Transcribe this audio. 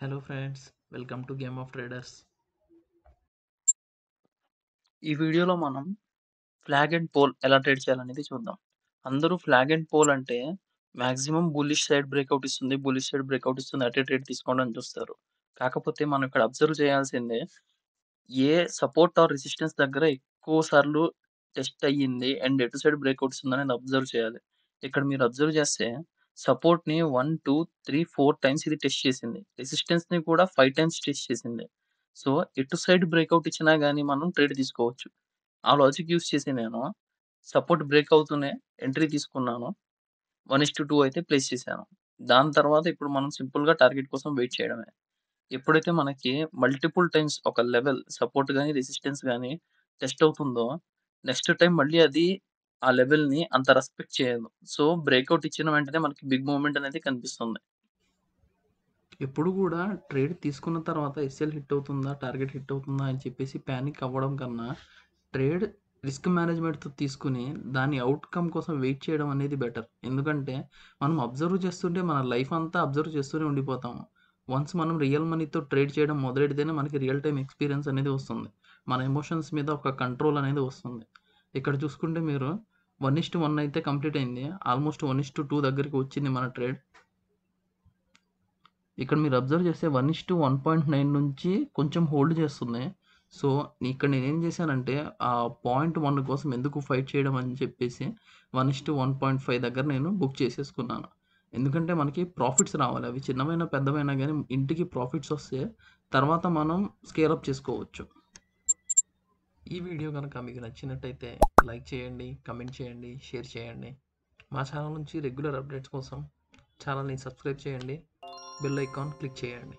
Hello friends, welcome to game of traders. ఈ వీడియోలో మనం ఫ్లాగ్ అండ్ పోల్ ఎలా ట్రేడ్ చేయాలనేది చూద్దాం. అందరూ ఫ్లాగ్ అండ్ పోల్ అంటే మాక్సిమం బుల్లిష్ సైడ్ బ్రేక్‌ఔట్ ఇస్తుంది, బుల్లిష్ సైడ్ బ్రేక్‌ఔట్ ఇస్తుంది. అటే ట్రేడ్ తీసుకోండి అని చూస్తారు. కాకపోతే మనం ఇక్కడ అబ్జర్వ్ చేయాల్సిందే ఏ సపోర్ట్ ఆర్ రెసిస్టెన్స్ దగ్గర ఎక్కువ సార్లు టెస్ట్ అయ్యింది అండ్ ఎటు సైడ్ బ్రేక్‌ఔట్ ఇస్తుందనేది అబ్జర్వ్ చేయాలి. ఇక్కడ మీరు అబ్జర్వ్ చేస్తే సపోర్ట్‌ని 1, 2, 3, 4 టైమ్స్ ఇది టెస్ట్ చేసింది. రెసిస్టెన్స్‌ని కూడా 5 టైమ్స్ టెస్ట్ చేసింది. సో, ఎటు సైడ్ బ్రేక్‌ఔట్ ఇచ్చినా గాని మనం ట్రేడ్ తీసుకోవచ్చు. ఆ లాజిక్ యూజ్ చేసి నేను సపోర్ట్ బ్రేక్ అవుతూనే ఎంట్రీ తీసుకున్నాను. 1:2 అయితే ప్లేస్ చేశాను. దాని తర్వాత ఇప్పుడు మనం సింపుల్‌గా టార్గెట్ కోసం వెయిట్ చేయడమే. ఎప్పుడైతే మనకి మల్టిపుల్ టైమ్స్ ఒక లెవెల్ సపోర్ట్ గాని, రెసిస్టెన్స్ గాని టెస్ట్ అవుతుందో, నెక్స్ట్ టైమ్ మళ్ళీ అది ఆ లెవెల్‌ని అంత రెస్పెక్ట్ చేయదు. సో, బ్రేక్‌ఔట్ ఇచ్చిన వెంటనే మనకి బిగ్ మూవ్‌మెంట్ అనేది కనిపిస్తుంది. ఎప్పుడు కూడా ట్రేడ్ తీసుకున్న తర్వాత ఎస్ఎల్ హిట్ అవుతుందా, టార్గెట్ హిట్ అవుతుందా అని చెప్పేసి ప్యానిక్ అవ్వడం కన్నా ట్రేడ్ రిస్క్ మేనేజ్మెంట్‌తో తీసుకొని దాని అవుట్‌కమ్ కోసం వెయిట్ చేయడం అనేది బెటర్. ఎందుకంటే మనం అబ్జర్వ్ చేస్తుంటే మన లైఫ్ అంతా అబ్జర్వ్ చేస్తూనే ఉండిపోతాము. వన్స్ మనం రియల్ మనీతో ట్రేడ్ చేయడం మొదలెడితేనే మనకి రియల్ టైమ్ ఎక్స్‌పీరియన్స్ అనేది వస్తుంది. మన ఎమోషన్స్ మీద ఒక కంట్రోల్ అనేది వస్తుంది. ఇక్కడ చూసుకుంటే మీరు 1:1 అయితే కంప్లీట్ అయింది. ఆల్మోస్ట్ 1:2 దగ్గరికి వచ్చింది మన ట్రేడ్. ఇక్కడ మీరు అబ్జర్వ్ చేస్తే 1:1.9 నుంచి కొంచెం హోల్డ్ చేస్తుంది. సో, ఇక్కడ నేనేం చేశానంటే పాయింట్ 1 కోసం ఎందుకు ఫైట్ చేయడం అని చెప్పేసి 1:1.5 దగ్గర నేను బుక్ చేసేసుకున్నాను. ఎందుకంటే మనకి ప్రాఫిట్స్ రావాలి. అవి చిన్నవైనా, పెద్దవైనా గానీ ఇంటికి ప్రాఫిట్స్ వస్తే తర్వాత మనం స్కేల్ అప్ చేసుకోవచ్చు. ఈ వీడియో గనక మీకు నచ్చినట్టయితే లైక్ చేయండి, కామెంట్ చేయండి, షేర్ చేయండి. మా ఛానల్ నుంచి రెగ్యులర్ అప్డేట్స్ కోసం ఛానల్‌ని సబ్స్క్రైబ్ చేయండి. బెల్ ఐకాన్ క్లిక్ చేయండి.